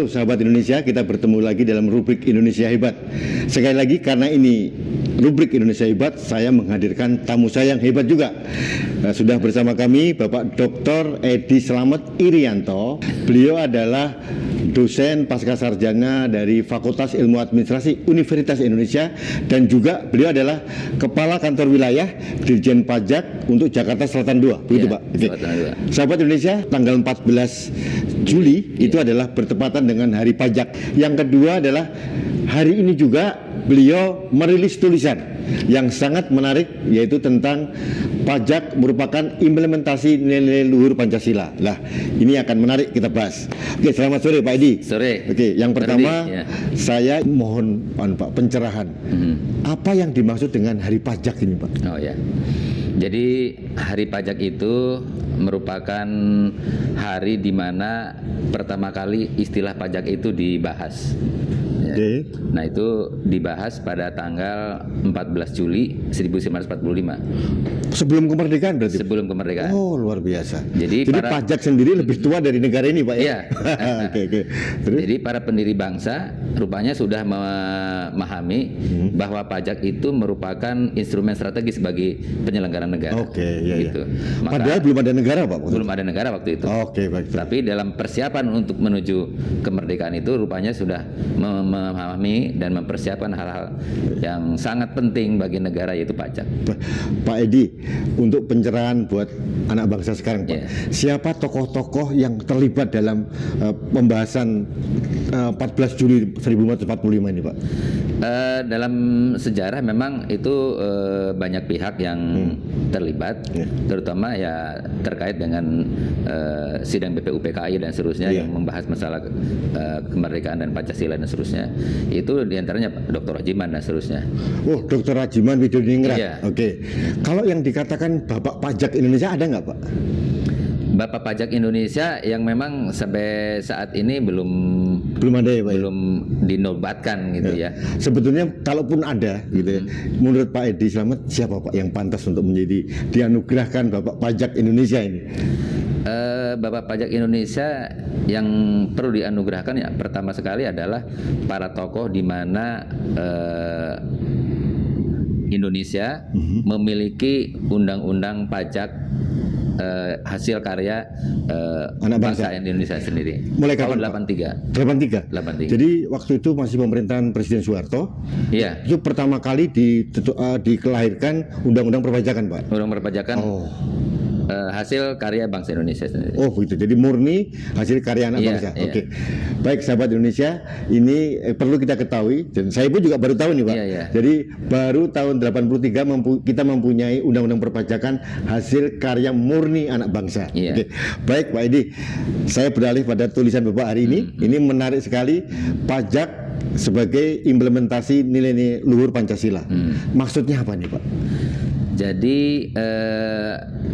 Halo sahabat Indonesia, kita bertemu lagi dalam rubrik Indonesia Hebat. Sekali lagi karena ini rubrik Indonesia Hebat, saya menghadirkan tamu saya yang hebat juga. Sudah bersama kami Bapak Dr. Edi Slamet Irianto. Beliau adalah dosen pascasarjana dari Fakultas Ilmu Administrasi Universitas Indonesia dan juga beliau adalah Kepala Kantor Wilayah Dirjen Pajak untuk Jakarta Selatan 2. Begitu, Pak? Oke. Sahabat Indonesia, tanggal 14 Juli itu adalah bertepatan dengan Hari Pajak. Yang kedua adalah hari ini juga beliau merilis tulisan yang sangat menarik, yaitu tentang pajak merupakan implementasi nilai luhur Pancasila. Lah, ini akan menarik kita bahas. Oke, selamat sore Pak Edi. Sore. Oke, yang pertama saya mohon Pak pencerahan. Apa yang dimaksud dengan Hari Pajak ini, Pak? Oh ya. Jadi Hari Pajak itu merupakan hari di mana pertama kali istilah pajak itu dibahas. Ya. Nah, itu dibahas pada tanggal 14 Juli 1945. Sebelum kemerdekaan berarti? Sebelum kemerdekaan. Oh, luar biasa. Jadi pajak sendiri lebih tua dari negara ini, Pak, ya? Iya. Oke. Terus? Jadi para pendiri bangsa rupanya sudah memahami bahwa pajak itu merupakan instrumen strategis bagi penyelenggaraan negara. Oke, iya. Gitu. Maka, padahal belum ada negara, Pak? Belum ada negara waktu itu. Oke, baik. Tapi dalam persiapan untuk menuju kemerdekaan itu rupanya sudah memahami dan mempersiapkan hal-hal yang sangat penting bagi negara, yaitu pajak. Pak Edi, untuk pencerahan buat anak bangsa sekarang, Pak, siapa tokoh-tokoh yang terlibat dalam pembahasan 14 Juli 1945 ini, Pak? Dalam sejarah memang itu banyak pihak yang terlibat, terutama ya terkait dengan sidang BPUPKI dan seterusnya yang membahas masalah kemerdekaan dan Pancasila dan seterusnya. Itu diantaranya Dr. Rajiman dan seterusnya. Oh, Dr. Rajiman Widodingrat. Iya. Oke. Kalau yang dikatakan Bapak Pajak Indonesia ada nggak, Pak? Bapak Pajak Indonesia yang memang sampai saat ini belum ada ya, Pak? Belum dinobatkan gitu ya. Sebetulnya kalaupun ada gitu ya, menurut Pak Edi Slamet siapa, Pak, yang pantas untuk menjadi dianugerahkan Bapak Pajak Indonesia ini? Bapak Pajak Indonesia yang perlu dianugerahkan ya pertama sekali adalah para tokoh di mana Indonesia memiliki undang-undang pajak hasil karya anak bangsa Indonesia sendiri. Mulai tahun kapan? 83. Jadi waktu itu masih pemerintahan Presiden Soeharto. Iya. Itu pertama kali dikelahirkan undang-undang perpajakan, Pak. Undang perpajakan. Hasil karya bangsa Indonesia sendiri. Oh begitu, jadi murni hasil karya anak bangsa. Oke. Baik sahabat Indonesia, ini perlu kita ketahui dan saya pun juga baru tahu nih, Pak. Jadi baru tahun 83 kita mempunyai undang-undang perpajakan hasil karya murni anak bangsa. Oke. Baik Pak Edi, saya beralih pada tulisan Bapak hari ini. Ini menarik sekali, pajak sebagai implementasi nilai-nilai luhur Pancasila. Maksudnya apa nih, Pak? Jadi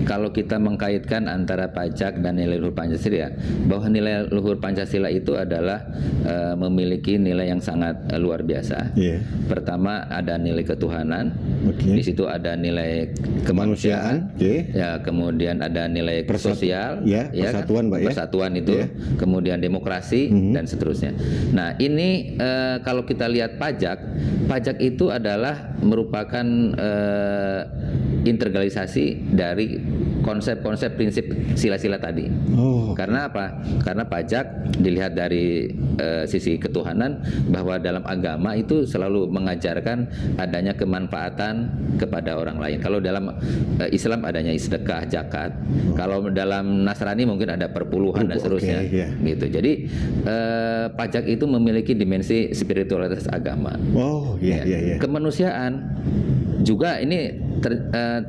kalau kita mengkaitkan antara pajak dan nilai luhur Pancasila, bahwa nilai luhur Pancasila itu adalah memiliki nilai yang sangat luar biasa. Pertama ada nilai ketuhanan, di situ ada nilai kemanusiaan, ya kemudian ada nilai sosial, persatuan, Pak, persatuan itu, kemudian demokrasi dan seterusnya. Nah ini kalau kita lihat pajak itu adalah merupakan integralisasi dari konsep-konsep prinsip sila-sila tadi. Karena apa? Karena pajak dilihat dari sisi ketuhanan, bahwa dalam agama itu selalu mengajarkan adanya kemanfaatan kepada orang lain. Kalau dalam Islam adanya sedekah, zakat. Kalau dalam Nasrani mungkin ada perpuluhan dan seterusnya. Gitu. Jadi pajak itu memiliki dimensi spiritualitas agama. Kemanusiaan juga ini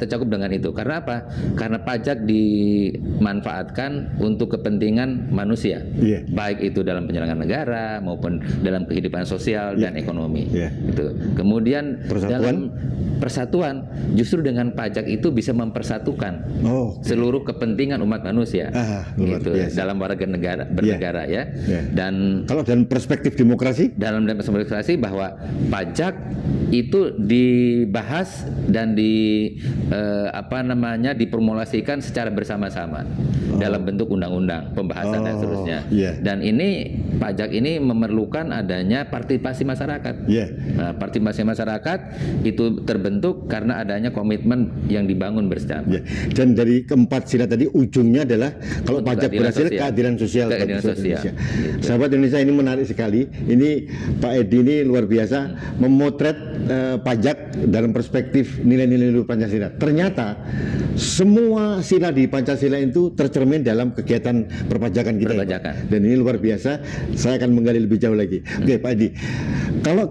tercakup dengan itu. Karena apa? Karena pajak dimanfaatkan untuk kepentingan manusia, baik itu dalam penyelenggaraan negara maupun dalam kehidupan sosial dan ekonomi. Gitu. Kemudian dalam persatuan, justru dengan pajak itu bisa mempersatukan seluruh kepentingan umat manusia, gitu, dalam warga negara bernegara Dan kalau dalam perspektif demokrasi, dalam perspektif demokrasi, bahwa pajak itu dibahas dibahas dan diformulasikan secara bersama-sama dalam bentuk undang-undang, pembahasan dan seterusnya. Dan ini pajak ini memerlukan adanya partisipasi masyarakat. Nah, partisipasi masyarakat itu terbentuk karena adanya komitmen yang dibangun bersama. Dan dari keempat sila tadi ujungnya adalah kalau pajak berhasil keadilan sosial. Indonesia. Gitu. Sahabat Indonesia, ini menarik sekali. Ini Pak Edi ini luar biasa memotret pajak dalam perspektif nilai-nilai luhur Pancasila. Ternyata semua sila di Pancasila itu tercermin dalam kegiatan perpajakan kita. Ya, dan ini luar biasa. Saya akan menggali lebih jauh lagi. Oke, Pak Edi. Kalau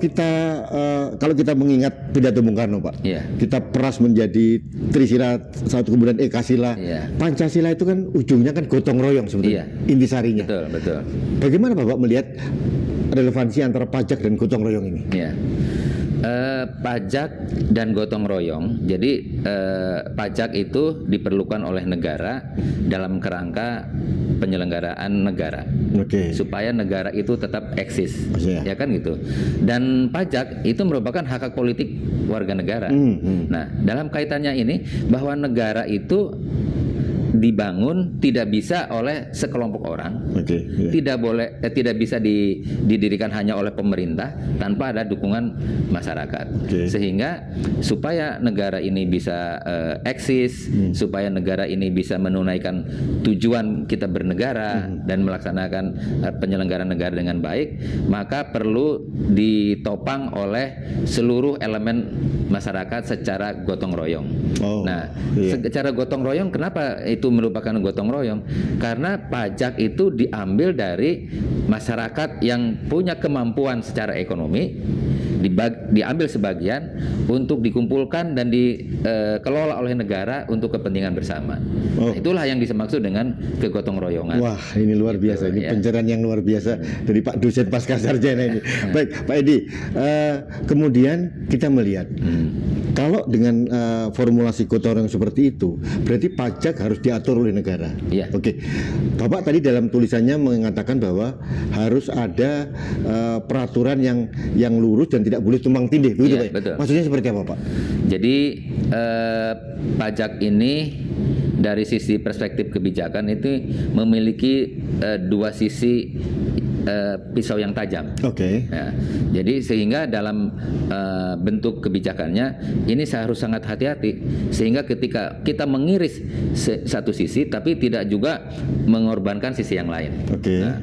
kita mengingat pidato Bung Karno, Pak, kita peras menjadi Trisila, satu kemudian Ekasila. Pancasila itu kan ujungnya kan gotong royong sebetulnya, intisarinya. Betul. Bagaimana Bapak melihat relevansi antara pajak dan gotong royong ini? Pajak dan gotong royong. Jadi pajak itu diperlukan oleh negara dalam kerangka penyelenggaraan negara, supaya negara itu tetap eksis, ya kan gitu. Dan pajak itu merupakan hak politik warga negara. Nah, dalam kaitannya ini bahwa negara itu dibangun tidak bisa oleh sekelompok orang, tidak bisa didirikan hanya oleh pemerintah tanpa ada dukungan masyarakat. Sehingga supaya negara ini bisa eksis, supaya negara ini bisa menunaikan tujuan kita bernegara dan melaksanakan penyelenggaraan negara dengan baik, maka perlu ditopang oleh seluruh elemen masyarakat secara gotong royong. Secara gotong royong, kenapa itu merupakan gotong royong? Karena pajak itu diambil dari masyarakat yang punya kemampuan secara ekonomi, diambil sebagian untuk dikumpulkan dan dikelola oleh negara untuk kepentingan bersama. Nah, itulah yang dimaksud dengan kegotong royongan. Wah, ini luar biasa. Ini pencerahan yang luar biasa dari Pak dosen pasca sarjana ini. Baik, Pak Edi. Kemudian kita melihat kalau dengan formulasi gotong royong seperti itu, berarti pajak harus diatur oleh negara. Bapak tadi dalam tulisannya mengatakan bahwa harus ada peraturan yang lurus dan tidak boleh tumpang tindih, begitu Pak? Betul. Maksudnya seperti apa, Pak? Jadi pajak ini dari sisi perspektif kebijakan itu memiliki dua sisi pisau yang tajam. Ya, jadi sehingga dalam bentuk kebijakannya ini harus sangat hati-hati, sehingga ketika kita mengiris satu sisi tapi tidak juga mengorbankan sisi yang lain. Nah,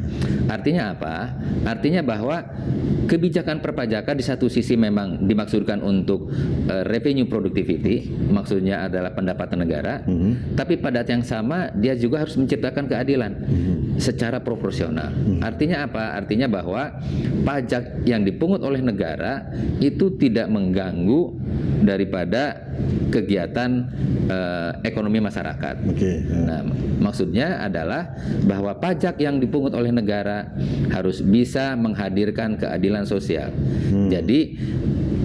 artinya apa? Artinya bahwa kebijakan perpajakan di satu sisi memang dimaksudkan untuk revenue productivity, maksudnya adalah pendapatan negara, tapi pada saat yang sama dia juga harus menciptakan keadilan secara proporsional. Artinya apa? Artinya bahwa pajak yang dipungut oleh negara itu tidak mengganggu daripada kegiatan ekonomi masyarakat. Nah, maksudnya adalah bahwa pajak yang dipungut oleh negara harus bisa menghadirkan keadilan sosial. Jadi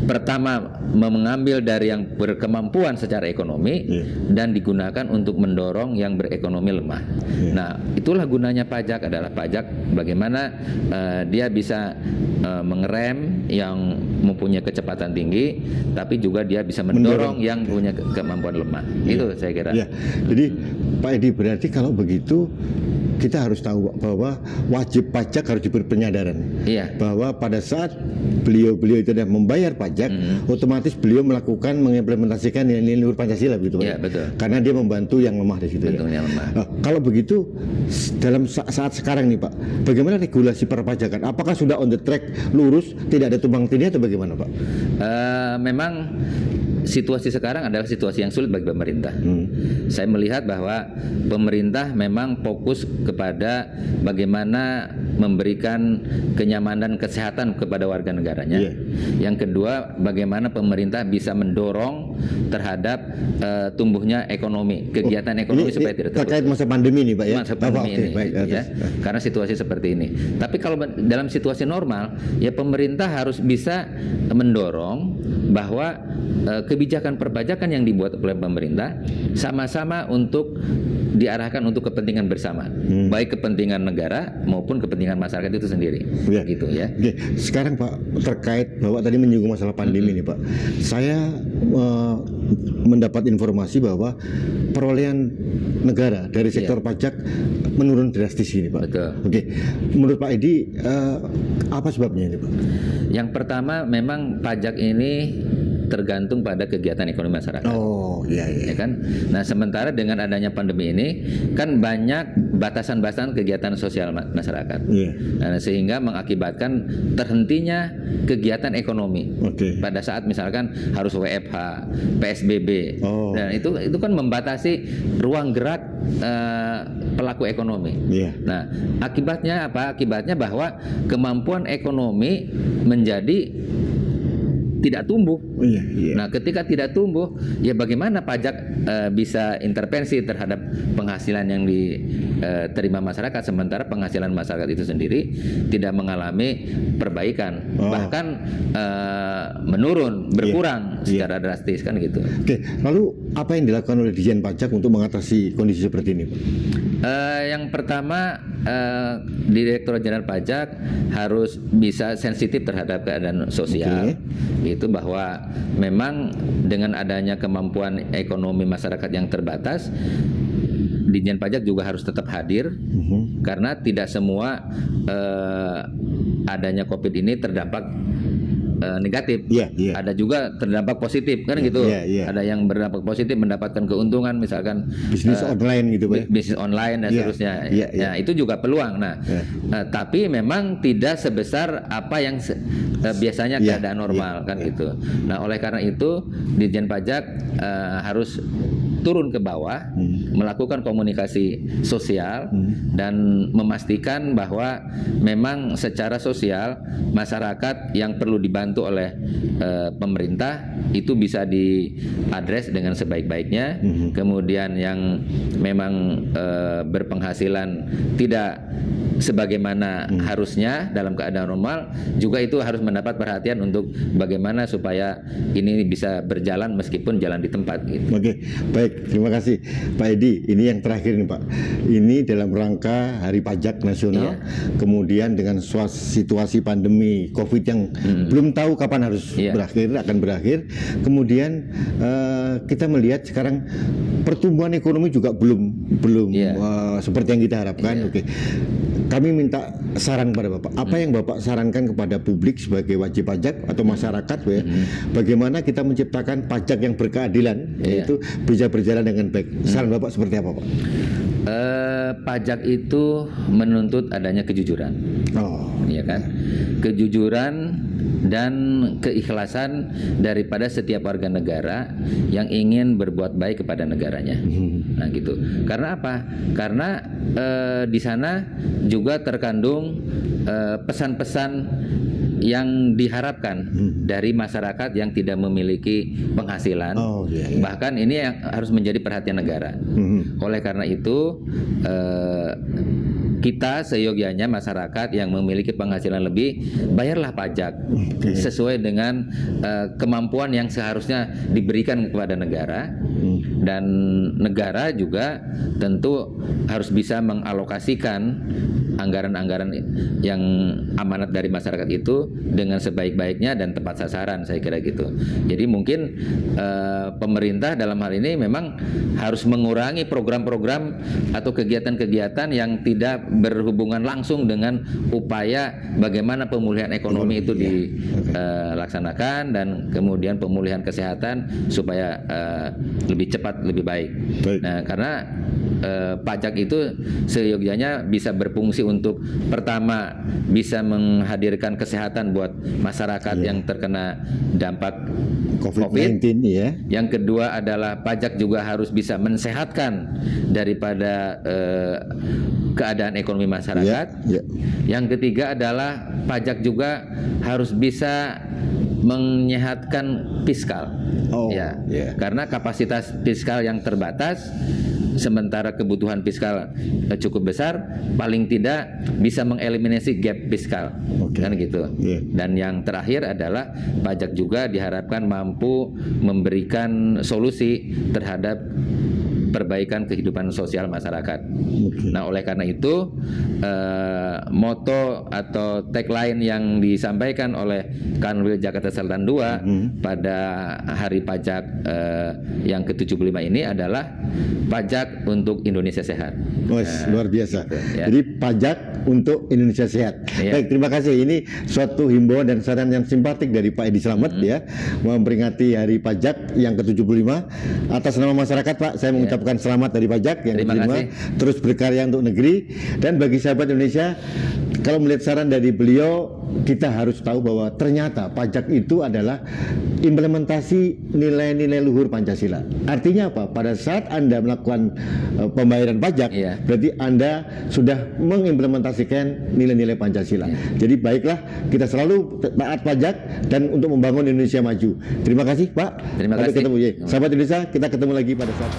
pertama mengambil dari yang berkemampuan secara ekonomi dan digunakan untuk mendorong yang berekonomi lemah. Nah, itulah gunanya pajak, adalah pajak bagaimana dia bisa mengerem yang mempunyai kecepatan tinggi, tapi juga dia bisa mendorong yang punya kemampuan lemah. Itu saya kira. Jadi Pak Edi, berarti kalau begitu kita harus tahu bahwa wajib pajak harus diberi penyadaran. Bahwa pada saat beliau itu sudah membayar pajak, otomatis beliau mengimplementasikan nilai-nilai luhur Pancasila, begitu Pak. Betul. Karena dia membantu yang lemah di situ. Yang lemah. Kalau begitu, dalam saat sekarang nih Pak, bagaimana regulasi perpajakan? Apakah sudah on the track, lurus, tidak ada tumpang tindih atau bagaimana Pak? Memang situasi sekarang adalah situasi yang sulit bagi pemerintah. Saya melihat bahwa pemerintah memang fokus kepada bagaimana memberikan kenyamanan kesehatan kepada warga negaranya. Yang kedua, bagaimana pemerintah bisa mendorong terhadap tumbuhnya ekonomi, kegiatan ekonomi supaya tidak terputus. Terkait masa pandemi ini Pak ya? Masa pandemi ini, ya. Karena situasi seperti ini. Tapi kalau dalam situasi normal, ya pemerintah harus bisa mendorong bahwa kebijakan kebijakan perpajakan yang dibuat oleh pemerintah sama-sama untuk diarahkan untuk kepentingan bersama, baik kepentingan negara maupun kepentingan masyarakat itu sendiri. Ya. Gitu ya. Oke, sekarang Pak, terkait Bapak tadi menyinggung masalah pandemi nih Pak, saya mendapat informasi bahwa perolehan negara dari sektor pajak menurun drastis ini Pak. Betul. Oke, menurut Pak Edi apa sebabnya ini Pak? Yang pertama memang pajak ini tergantung pada kegiatan ekonomi masyarakat. Oh, iya. Ya kan? Nah, sementara dengan adanya pandemi ini kan banyak batasan-batasan kegiatan sosial masyarakat. Iya. Nah, sehingga mengakibatkan terhentinya kegiatan ekonomi. Oke. Pada saat misalkan harus WFH, PSBB. Oh. Dan itu kan membatasi ruang gerak pelaku ekonomi. Iya. Nah, akibatnya apa? Akibatnya bahwa kemampuan ekonomi menjadi tidak tumbuh. Iya. Nah, ketika tidak tumbuh, ya bagaimana pajak bisa intervensi terhadap penghasilan yang diterima masyarakat, sementara penghasilan masyarakat itu sendiri tidak mengalami perbaikan, bahkan menurun, berkurang secara drastis kan gitu. Oke, lalu apa yang dilakukan oleh Ditjen Pajak untuk mengatasi kondisi seperti ini, Pak? Yang pertama, Direktur Jenderal Pajak harus bisa sensitif terhadap keadaan sosial. Itu bahwa memang dengan adanya kemampuan ekonomi masyarakat yang terbatas, Ditjen Pajak juga harus tetap hadir karena tidak semua adanya COVID ini terdampak negatif. Ada juga terdampak positif kan gitu. Ada yang berdampak positif mendapatkan keuntungan, misalkan bisnis online gitu Pak. Bisnis online dan seterusnya. Nah, itu juga peluang. Nah, tapi memang tidak sebesar apa yang biasanya keadaan normal kan gitu. Nah, oleh karena itu Ditjen Pajak harus turun ke bawah, melakukan komunikasi sosial dan memastikan bahwa memang secara sosial masyarakat yang perlu dibantu oleh pemerintah itu bisa diadres dengan sebaik-baiknya. Kemudian yang memang berpenghasilan tidak sebagaimana harusnya dalam keadaan normal juga itu harus mendapat perhatian untuk bagaimana supaya ini bisa berjalan meskipun jalan di tempat gitu. Oke, baik, terima kasih Pak Edi. Ini yang terakhir nih Pak. Ini dalam rangka Hari Pajak Nasional, kemudian dengan situasi pandemi COVID yang belum tahu kapan harus akan berakhir. Kemudian kita melihat sekarang pertumbuhan ekonomi juga belum seperti yang kita harapkan. Oke. Kami minta saran pada Bapak. Apa yang Bapak sarankan kepada publik sebagai wajib pajak atau masyarakat, bagaimana kita menciptakan pajak yang berkeadilan, yaitu bisa berjalan dengan baik. Saran Bapak seperti apa, Pak? Pajak itu menuntut adanya kejujuran, ya kan? Kejujuran dan keikhlasan daripada setiap warga negara yang ingin berbuat baik kepada negaranya. Nah gitu. Karena apa? Karena di sana juga terkandung pesan-pesan yang diharapkan dari masyarakat yang tidak memiliki penghasilan. Bahkan ini yang harus menjadi perhatian negara. Oleh karena itu kita seyogyanya masyarakat yang memiliki penghasilan lebih, bayarlah pajak sesuai dengan kemampuan yang seharusnya diberikan kepada negara. Dan negara juga tentu harus bisa mengalokasikan anggaran-anggaran yang amanat dari masyarakat itu dengan sebaik-baiknya dan tepat sasaran, saya kira gitu. Jadi mungkin pemerintah dalam hal ini memang harus mengurangi program-program atau kegiatan-kegiatan yang tidak berhubungan langsung dengan upaya bagaimana pemulihan ekonomi itu dilaksanakan dan kemudian pemulihan kesehatan supaya lebih cepat, lebih baik. Nah, karena pajak itu seyogyanya bisa berfungsi untuk pertama bisa menghadirkan kesehatan buat masyarakat yang terkena dampak COVID. Yang kedua adalah pajak juga harus bisa mensehatkan daripada keadaan ekonomi masyarakat. Yang ketiga adalah pajak juga harus bisa menyehatkan fiskal. Karena kapasitas fiskal yang terbatas, sementara kebutuhan fiskal cukup besar, paling tidak sehingga bisa mengeliminasi gap fiskal, kan gitu. Iya. Dan yang terakhir adalah pajak juga diharapkan mampu memberikan solusi terhadap perbaikan kehidupan sosial masyarakat. Nah, oleh karena itu moto atau tagline yang disampaikan oleh Kanwil Jakarta Selatan 2 pada Hari Pajak yang ke-75 ini adalah pajak untuk Indonesia sehat. Luar biasa. Ya. Jadi pajak untuk Indonesia sehat. Ya. Baik, terima kasih. Ini suatu himbauan dan saran yang simpatik dari Pak Edi Slamet ya, memperingati Hari Pajak yang ke-75. Atas nama masyarakat, Pak, saya mengucapkan selamat dari pajak yang Terima diterima. kasih. Terus berkarya untuk negeri. Dan bagi sahabat Indonesia, kalau melihat saran dari beliau, kita harus tahu bahwa ternyata pajak itu adalah implementasi nilai-nilai luhur Pancasila. Artinya apa? Pada saat Anda melakukan pembayaran pajak, Iya. berarti Anda sudah mengimplementasikan nilai-nilai Pancasila. Jadi baiklah, kita selalu taat pajak dan untuk membangun Indonesia maju. Terima kasih, Pak. Terima Sampai kasih. ketemu ya. Sahabat Indonesia, kita ketemu lagi pada saat